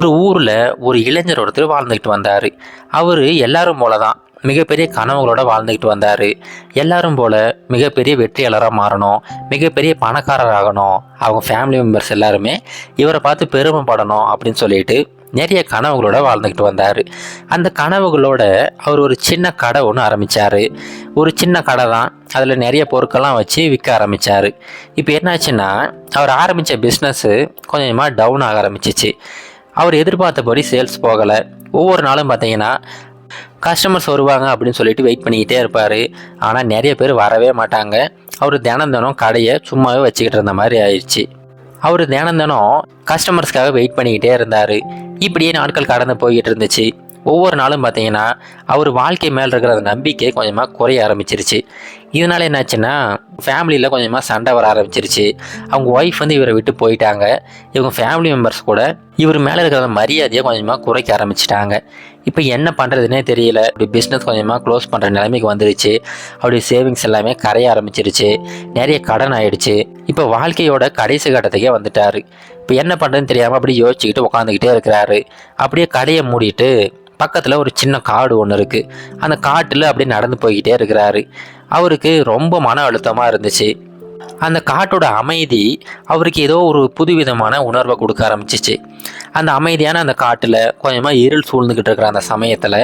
ஒரு ஊரில் ஒரு இளைஞர் ஒருத்தர் வாழ்ந்துக்கிட்டு வந்தார். அவர் எல்லாரும் போல தான் மிகப்பெரிய கனவுகளோட வாழ்ந்துக்கிட்டு வந்தார். எல்லாரும் போல மிகப்பெரிய வெற்றியாளராக மாறணும், மிகப்பெரிய பணக்காரர் ஆகணும், அவங்க ஃபேமிலி மெம்பர்ஸ் எல்லாருமே இவரை பார்த்து பெருமைப்படணும் அப்படின்னு சொல்லிட்டு நிறைய கனவுகளோட வாழ்ந்துக்கிட்டு வந்தார். அந்த கனவுகளோட அவர் ஒரு சின்ன கடை ஒன்று ஆரம்பித்தார். ஒரு சின்ன கடை தான், அதில் நிறைய பொருட்கள்லாம் வச்சு விற்க ஆரம்பித்தார். இப்போ என்னாச்சுன்னா, அவர் ஆரம்பித்த பிஸ்னஸ்ஸு கொஞ்சம் கொஞ்சமாக டவுன் ஆக ஆரம்பிச்சிச்சு. அவர் எதிர்பார்த்தபடி சேல்ஸ் போகலை. ஒவ்வொரு நாளும் பார்த்தீங்கன்னா கஸ்டமர்ஸ் வருவாங்க அப்படின்னு சொல்லிட்டு வெயிட் பண்ணிக்கிட்டே இருப்பார். ஆனால் நிறைய பேர் வரவே மாட்டாங்க. அவர் தினம் கடையை சும்மாவே வச்சுக்கிட்டு இருந்த மாதிரி ஆயிடுச்சு. அவர் தினம் கஸ்டமர்ஸ்க்காக வெயிட் பண்ணிக்கிட்டே இருந்தார். இப்படியே நாட்கள் கடந்து போய்கிட்டு இருந்துச்சு. ஒவ்வொரு நாளும் பார்த்தீங்கன்னா அவர் வாழ்க்கை மேலே இருக்கிற அந்த நம்பிக்கை கொஞ்சமாக குறைய ஆரம்பிச்சிருச்சு. இதனால் என்னாச்சுன்னா, ஃபேமிலியில் கொஞ்சமாக சண்டை வர ஆரம்பிச்சிருச்சு. அவங்க ஒய்ஃப் இவரை விட்டு போயிட்டாங்க. இவங்க ஃபேமிலி மெம்பர்ஸ் கூட இவர் மேலே இருக்கிற மரியாதையை கொஞ்சமாக குறைக்க ஆரம்பிச்சிட்டாங்க. இப்போ என்ன பண்ணுறதுனே தெரியல. அப்படி பிஸ்னஸ் கொஞ்சமாக க்ளோஸ் பண்ணுற நிலைமைக்கு வந்துருச்சு. அப்படி சேவிங்ஸ் எல்லாமே கரைய ஆரம்பிச்சிருச்சு. நிறைய கடன் ஆகிடுச்சு. இப்போ வாழ்க்கையோட கடைசி கட்டத்துக்கே வந்துட்டார். இப்போ என்ன பண்ணுறதுன்னு தெரியாமல் அப்படி யோசிச்சுக்கிட்டு உட்காந்துக்கிட்டே இருக்கிறாரு. அப்படியே கடையை மூடிட்டு பக்கத்தில் ஒரு சின்ன காடு ஒன்று இருக்குது. அந்த காட்டில் அப்படியே நடந்து போய்கிட்டே இருக்கிறாரு. அவருக்கு ரொம்ப மன அழுத்தமாக இருந்துச்சு. அந்த காட்டோட அமைதி அவருக்கு ஏதோ ஒரு புதுவிதமான உணர்வை கொடுக்க ஆரம்பிச்சிச்சு. அந்த அமைதியான அந்த காட்டில் கொஞ்சமாக இருள் சூழ்ந்துக்கிட்டு இருக்கிற அந்த சமயத்தில்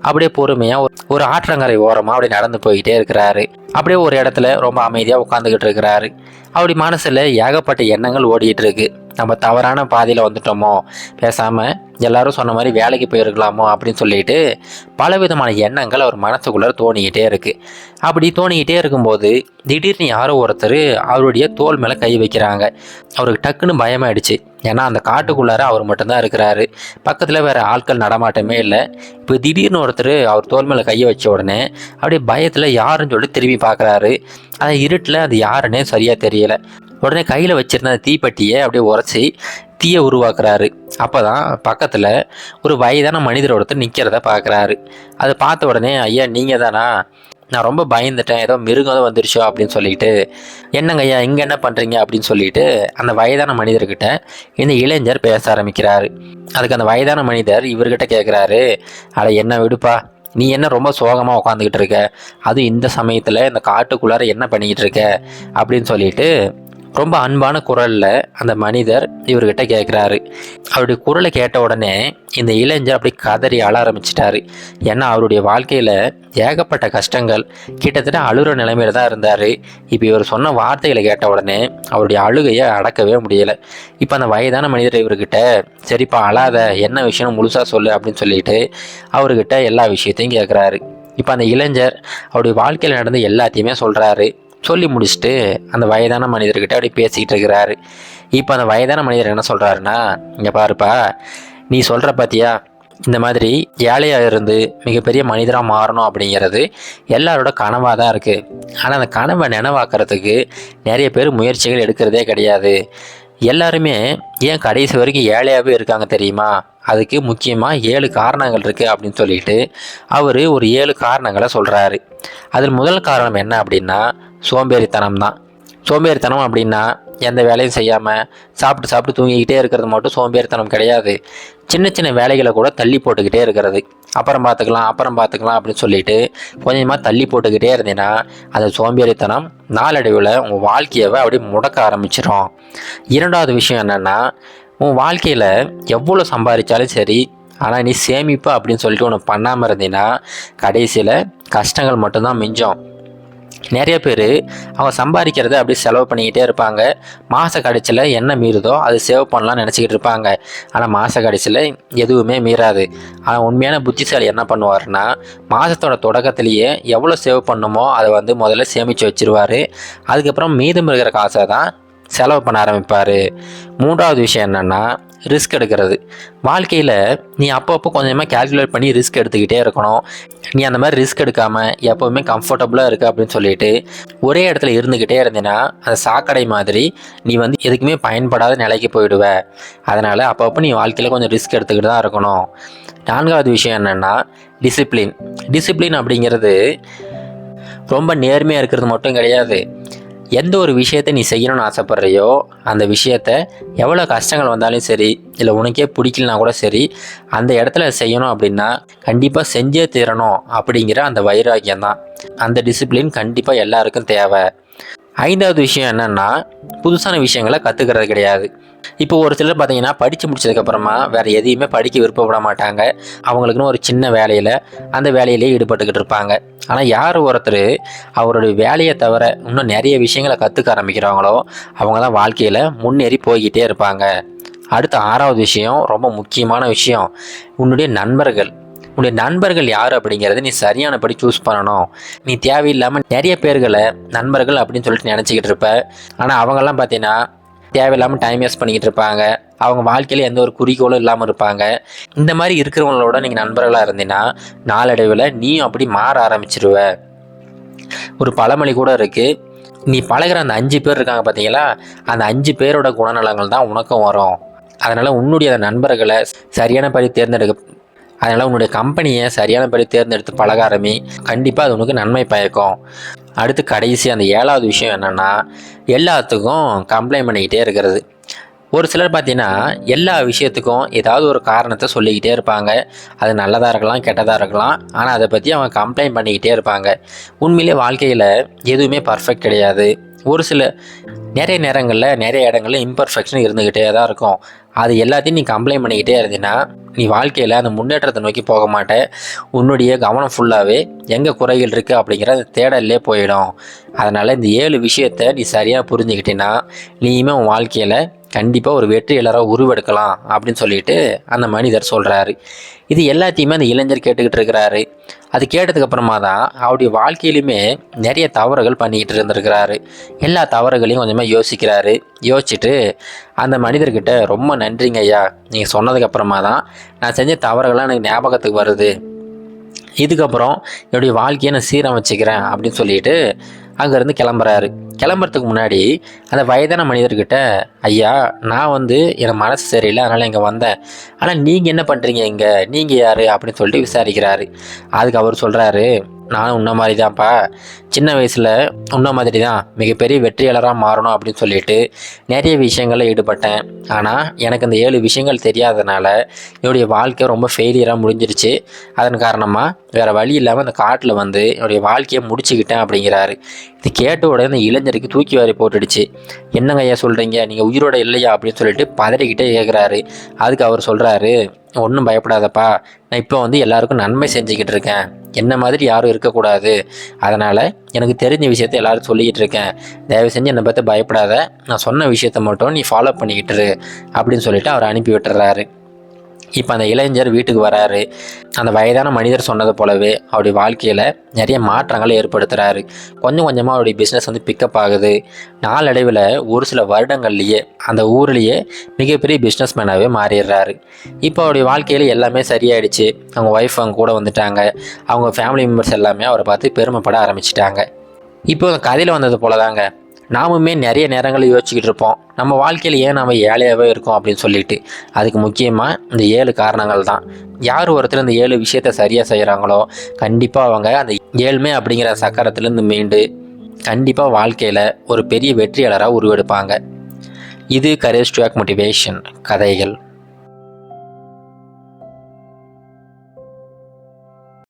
அப்படியே பொறுமையாக ஒரு ஆற்றங்கரை ஓரமாக அப்படியே நடந்து போய்கிட்டே இருக்கிறாரு. அப்படியே ஒரு இடத்துல ரொம்ப அமைதியாக உட்காந்துக்கிட்டு இருக்கிறாரு. அப்படி மனசில் ஏகப்பட்ட எண்ணங்கள் ஓடிட்டு இருக்கு. நம்ம தவறான பாதையில் வந்துட்டோமோ, பேசாமல் எல்லாரும் சொன்ன மாதிரி வேலைக்கு போயிருக்கலாமோ அப்படின்னு சொல்லிட்டு பலவிதமான எண்ணங்கள் அவர் மனசுக்குள்ளே தோணிக்கிட்டே இருக்குது. அப்படி தோணிக்கிட்டே இருக்கும்போது திடீர்னு யாரோ ஒருத்தர் அவருடைய தோள் மேலே கை வைக்கிறாங்க. அவருக்கு டக்குன்னு பயமாயிடுச்சு. ஏன்னா அந்த காட்டுக்குள்ளார அவர் மட்டும்தான் இருக்கிறாரு. பக்கத்தில் வேறு ஆட்கள் நடமாட்டமே இல்லை. இப்போ திடீர்னு ஒருத்தர் அவர் தோள் மேலே கையை வச்ச உடனே அப்படியே பயத்தில் யாருன்னு சொல்லிட்டு திரும்பி பார்க்குறாரு. அந்த இருட்டில் அது யாருன்னே சரியாக தெரியலை. உடனே கையில் வச்சுருந்த அந்த தீப்பெட்டியை அப்படியே உரைச்சி தீயை உருவாக்குறாரு. அப்போ தான் பக்கத்தில் ஒரு வயதான மனிதர் ஒருத்தர் நிற்கிறத பார்க்குறாரு. அதை பார்த்த உடனே, ஐயா நீங்கள் தானா? நான் ரொம்ப பயந்துட்டேன், ஏதோ மிருகம் தான் வந்துருச்சோ அப்படின்னு சொல்லிட்டு, என்னங்க ஐயா இங்கே என்ன பண்ணுறீங்க அப்படின்னு சொல்லிட்டு அந்த வயதான மனிதர்கிட்ட இந்த இளைஞர் பேச ஆரம்பிக்கிறாரு. அதுக்கு அந்த வயதான மனிதர் இவர்கிட்ட கேட்குறாரு, அட என்ன விடுப்பா, நீ என்ன ரொம்ப சோகமாக உட்காந்துக்கிட்டு இருக்க, அதுவும் இந்த சமயத்தில் இந்த காட்டுக்குள்ளார என்ன பண்ணிக்கிட்டு இருக்க அப்படின்னு சொல்லிட்டு ரொம்ப அன்பான குரலில் அந்த மனிதர் இவர்கிட்ட கேட்குறாரு. அவருடைய குரலை கேட்ட உடனே இந்த இளைஞர் அப்படி கதறி அழ ஆரம்பிச்சிட்டாரு. ஏன்னா அவருடைய வாழ்க்கையில் ஏகப்பட்ட கஷ்டங்கள், கிட்டத்தட்ட அழுகிற நிலைமையில தான் இருந்தார். இப்போ இவர் சொன்ன வார்த்தைகளை கேட்ட உடனே அவருடைய அழுகையை அடக்கவே முடியலை. இப்போ அந்த வயதான மனிதர் இவர்கிட்ட, சரிப்பா அழாத, என்ன விஷயம் முழுசாக சொல்லு அப்படின்னு சொல்லிட்டு அவர்கிட்ட எல்லா விஷயத்தையும் கேட்குறாரு. இப்போ அந்த இளைஞர் அவருடைய வாழ்க்கையில் நடந்த எல்லாத்தையுமே சொல்கிறாரு. சொல்லி முடிச்சுட்டு அந்த வயதான மனிதர்கிட்ட அப்படி பேசிக்கிட்டு இருக்கிறாரு. இப்போ அந்த வயதான மனிதர் என்ன சொல்கிறாருன்னா, இங்கே பாருப்பா, நீ சொல்கிற பார்த்தியா, இந்த மாதிரி ஏழையாக இருந்து மிகப்பெரிய மனிதராக மாறணும் அப்படிங்கிறது எல்லாரோட கனவாக தான் இருக்குது. ஆனால் அந்த கனவை நினைவாக்கிறதுக்கு நிறைய பேர் முயற்சிகள் எடுக்கிறதே கிடையாது. எல்லாருமே ஏன் கடைசி வரைக்கும் ஏழையாகவே இருக்காங்க தெரியுமா? அதுக்கு முக்கியமாக 7 காரணங்கள் இருக்குது அப்படின்னு சொல்லிட்டு அவர் ஒரு 7 காரணங்களை சொல்கிறாரு. அதில் முதல் காரணம் என்ன அப்படின்னா, சோம்பேறித்தனம் தான். சோம்பேறித்தனம் அப்படின்னா எந்த வேலையும் செய்யாமல் சாப்பிட்டு தூங்கிக்கிட்டே இருக்கிறது மட்டும் சோம்பேறித்தனம் கிடையாது. சின்ன சின்ன வேலைகளை கூட தள்ளி போட்டுக்கிட்டே இருக்கிறது. அப்புறம் பார்த்துக்கலாம் அப்படின்னு சொல்லிட்டு கொஞ்சமாக தள்ளி போட்டுக்கிட்டே இருந்தீங்கன்னா அந்த சோம்பேறித்தனம் நாளடைவில் உங்கள் வாழ்க்கையவை அப்படியே முடக்க ஆரம்பிச்சிடும். இரண்டாவது விஷயம் என்னென்னா, உன் வாழ்க்கையில் எவ்வளோ சம்பாதிச்சாலும் சரி, ஆனால் நீ சேமிப்பு அப்படின்னு சொல்லிட்டு ஒன்று பண்ணாமல் இருந்தீங்கன்னா கடைசியில் கஷ்டங்கள் மட்டும்தான் மிஞ்சும். நிறைய பேர் அவங்க சம்பாதிக்கிறத அப்படியே செலவு பண்ணிக்கிட்டே இருப்பாங்க. மாத கடைசியில் என்ன மீறுதோ அது சேவ் பண்ணலாம்னு நினச்சிக்கிட்டு இருப்பாங்க. ஆனால் மாத கடைசியில் எதுவுமே மீறாது. ஆனால் உண்மையான புத்திசாலி என்ன பண்ணுவார்னா, மாதத்தோட தொடக்கத்திலேயே எவ்வளோ சேவ் பண்ணுமோ அதை முதல்ல சேமித்து வச்சுருவார். அதுக்கப்புறம் மீதம் இருக்கிற காசை தான் செலவு பண்ண ஆரம்பிப்பார். மூன்றாவது விஷயம் என்னென்னா, ரிஸ்க் எடுக்கிறது. வாழ்க்கையில் நீ அப்பப்போ கொஞ்சமாக கேல்குலேட் பண்ணி ரிஸ்க் எடுத்துக்கிட்டே இருக்கணும். நீ அந்த மாதிரி ரிஸ்க் எடுக்காமல் எப்போவுமே கம்ஃபர்டபுளாக இருக்குது அப்படின்னு சொல்லிட்டு ஒரே இடத்துல இருந்துக்கிட்டே இருந்தீங்கன்னா அந்த சாக்கடை மாதிரி நீ எதுக்குமே பயன்படாத நிலைக்கு போயிடுவ. அதனால் அப்பப்போ நீ வாழ்க்கையில் கொஞ்சம் ரிஸ்க் எடுத்துக்கிட்டு தான் இருக்கணும். நான்காவது விஷயம் என்னென்னா, டிசிப்ளின் அப்படிங்கிறது ரொம்ப நேர்மையாக இருக்கிறது மட்டும் கிடையாது. எந்த ஒரு விஷயத்தை நீ செய்யணும்னு ஆசைப்பட்றியோ அந்த விஷயத்த எவ்வளோ கஷ்டங்கள் வந்தாலும் சரி, இல்லை உனக்கே பிடிக்கலனா கூட சரி, அந்த இடத்துல செய்யணும் அப்படின்னா கண்டிப்பாக செஞ்சே தீரணும் அப்படிங்கிற அந்த வைராக்கியம் தான். அந்த டிசிப்ளின் கண்டிப்பாக எல்லாருக்கும் தேவை. 5வது விஷயம் என்னென்னா, புதுசான விஷயங்களை கற்றுக்கிறது கிடையாது. இப்போ ஒரு சிலர் பார்த்தீங்கன்னா படித்து முடிச்சதுக்கப்புறமா வேறு எதையுமே படிக்க விருப்பப்பட மாட்டாங்க. அவங்களுக்குன்னு ஒரு சின்ன வேலையில் அந்த வேலையிலே ஈடுபட்டுக்கிட்டு இருப்பாங்க. ஆனால் யார் ஒருத்தர் அவருடைய வேலையை தவிர இன்னும் நிறைய விஷயங்களை கற்றுக்க ஆரம்பிக்கிறாங்களோ அவங்க தான் வாழ்க்கையில் முன்னேறி போய்கிட்டே இருப்பாங்க. அடுத்த 6வது விஷயம், ரொம்ப முக்கியமான விஷயம், உன்னுடைய நண்பர்கள். உன்னுடைய நண்பர்கள் யார் அப்படிங்கிறத நீ சரியானபடி சூஸ் பண்ணணும். நீ தேவையில்லாமல் நிறைய பேர்களை நண்பர்கள் அப்படின்னு சொல்லிட்டு நினச்சிக்கிட்டு இருப்ப. ஆனால் அவங்கெல்லாம் பார்த்தீங்கன்னா தேவையில்லாமல் டைம் வேஸ்ட் பண்ணிக்கிட்டு இருப்பாங்க. அவங்க வாழ்க்கையில் எந்த ஒரு குறிக்கோளும் இல்லாமல் இருப்பாங்க. இந்த மாதிரி இருக்கிறவங்களோட நீங்கள் நண்பர்களாக இருந்தீங்கன்னா நாளடைவில் நீயும் அப்படி மாற ஆரம்பிச்சிருவ. ஒரு பழமொழி கூட இருக்குது, நீ பழகிற அந்த 5 பேர் இருக்காங்க பார்த்தீங்களா, அந்த 5 பேரோட குணநலங்கள் தான் உனக்கும் வரும். அதனால் உன்னுடைய நண்பர்களை சரியானபடி அதனால் உன்னுடைய கம்பெனியை சரியானபடி தேர்ந்தெடுத்து பழக ஆரம்பி. கண்டிப்பாக அது உனக்கு நன்மை பயக்கும். அடுத்து கடைசி அந்த 7வது விஷயம் என்னென்னா, எல்லாத்துக்கும் கம்ப்ளைண்ட் பண்ணிக்கிட்டே இருக்கிறது. ஒரு சிலர் பார்த்தீங்கன்னா எல்லா விஷயத்துக்கும் ஏதாவது ஒரு காரணத்தை சொல்லிக்கிட்டே இருப்பாங்க. அது நல்லதாக இருக்கலாம், கெட்டதாக இருக்கலாம். ஆனால் அதை பற்றி அவங்க கம்ப்ளைண்ட் பண்ணிக்கிட்டே இருப்பாங்க. உண்மையிலே வாழ்க்கையில் எதுவுமே பர்ஃபெக்ட் கிடையாது. ஒரு சில நிறைய நேரங்களில் நிறைய இடங்களில் இம்பர்ஃபெக்ஷன் இருந்துக்கிட்டே தான் இருக்கும். அது எல்லாத்தையும் நீ கம்ப்ளைண்ட் பண்ணிக்கிட்டே இருந்தீங்கன்னா நீ வாழ்க்கையில் அந்த முன்னேற்றத்தை நோக்கி போக மாட்டே. உன்னுடைய கவனம் ஃபுல்லாகவே எங்கே குறைகள் இருக்குது அப்படிங்கிற அந்த தேடல்லே போயிடும். அதனால் இந்த 7 விஷயத்தை நீ சரியாக புரிஞ்சுக்கிட்டீங்கன்னா நீயுமே உன் வாழ்க்கையில் கண்டிப்பாக ஒரு வெற்றியாளராக உருவெடுக்கலாம் அப்படின்னு சொல்லிட்டு அந்த மனிதர் சொல்கிறாரு. இது எல்லாத்தையுமே அந்த இளைஞர் கேட்டுக்கிட்டு இருக்கிறாரு. அது கேட்டதுக்கப்புறமா தான் அவருடைய வாழ்க்கையிலுமே நிறைய தவறுகள் பண்ணிக்கிட்டு இருந்திருக்கிறாரு. எல்லா தவறுகளையும் கொஞ்சமாக யோசிக்கிறாரு. யோசிச்சுட்டு அந்த மனிதர்கிட்ட, ரொம்ப நன்றிங்க ஐயா, நீங்கள் சொன்னதுக்கப்புறமா தான் நான் செஞ்ச தவறுகள்லாம் எனக்கு ஞாபகத்துக்கு வருது. இதுக்கப்புறம் என்னுடைய வாழ்க்கையை நான் சீரமைச்சிக்கிறேன் அப்படின்னு சொல்லிட்டு அங்கேருந்து கிளம்புறாரு. கிளம்புறதுக்கு முன்னாடி அந்த வயதான மனிதர்கிட்ட, ஐயா நான் என் மனசு சரியில்லை, அதனால் இங்கே வந்தேன். ஆனால் நீங்கள் என்ன பண்ணுறீங்க இங்கே, நீங்கள் யார் அப்படின்னு சொல்லிட்டு விசாரிக்கிறாரு. அதுக்கு அவர் சொல்கிறாரு, நானும் உன்ன மாதிரி தான்ப்பா, சின்ன வயசில் உன்ன மாதிரி தான் மிகப்பெரிய வெற்றியாளராக மாறணும் அப்படின்னு சொல்லிட்டு நிறைய விஷயங்களில் ஈடுபட்டேன். ஆனால் எனக்கு இந்த 7 விஷயங்கள் தெரியாதனால என்னுடைய வாழ்க்கை ரொம்ப ஃபெயிலியராக முடிஞ்சிருச்சு. அதன் காரணமாக வேறு வழி இல்லாமல் அந்த காட்டில் என்னுடைய வாழ்க்கையை முடிச்சுக்கிட்டேன் அப்படிங்கிறாரு. இது கேட்ட உடனே இந்த இளைஞருக்கு தூக்கி வாரி போட்டுடுச்சு. என்னங்க ஐயா சொல்கிறீங்க, நீங்கள் உயிரோட இல்லையா அப்படின்னு சொல்லிட்டு பதறிக்கிட்டே கேட்குறாரு. அதுக்கு அவர் சொல்கிறாரு, ஒன்றும் பயப்படாதப்பா, நான் இப்போ எல்லாருக்கும் நன்மை செஞ்சுக்கிட்டு இருக்கேன். என்ன மாதிரி யாரும் இருக்கக்கூடாது. அதனால் எனக்கு தெரிஞ்ச விஷயத்த எல்லாரும் சொல்லிக்கிட்டு இருக்கேன். தயவு செஞ்சு என்னை பற்றி பயப்படாத, நான் சொன்ன விஷயத்த மட்டும் நீ ஃபாலோ பண்ணிக்கிட்டுரு அப்படின்னு சொல்லிட்டு அவர் அனுப்பி விட்டுறாரு. இப்போ அந்த இளைஞர் வீட்டுக்கு வராரு. அந்த வயதான மனிதர் சொன்னது போலவே அவருடைய வாழ்க்கையில் நிறைய மாற்றங்களை ஏற்படுத்துகிறாரு. கொஞ்சம் கொஞ்சமாக அவருடைய பிஸ்னஸ் பிக்கப் ஆகுது. நாளடைவில் ஒரு சில வருடங்கள்லேயே அந்த ஊர்லேயே மிகப்பெரிய பிஸ்னஸ் மேனாகவே மாறிடுறாரு. இப்போ அவருடைய வாழ்க்கையில் எல்லாமே சரியாயிடுச்சு. அவங்க ஒய்ஃப் அவங்க கூட வந்துட்டாங்க. அவங்க ஃபேமிலி மெம்பர்ஸ் எல்லாமே அவரை பார்த்து பெருமைப்பட ஆரம்பிச்சிட்டாங்க. இப்போ அந்த கதையில் வந்தது போல தாங்க நாமுமே நிறைய நேரங்களில் யோசிச்சுக்கிட்டு இருப்போம், நம்ம வாழ்க்கையில் ஏன் நம்ம ஏழையாகவே இருக்கோம் அப்படின்னு சொல்லிட்டு. அதுக்கு முக்கியமாக இந்த 7 காரணங்கள் தான். யார் ஒருத்தர் இந்த 7 விஷயத்தை சரியாக செய்கிறாங்களோ கண்டிப்பாக அவங்க அந்த ஏழ்மை அப்படிங்கிற சக்கரத்துலேருந்து மீண்டு கண்டிப்பாக வாழ்க்கையில் ஒரு பெரிய வெற்றியாளராக உருவெடுப்பாங்க. இது கரேஜ் டு ஆக்ட் மோட்டிவேஷன் கதைகள்.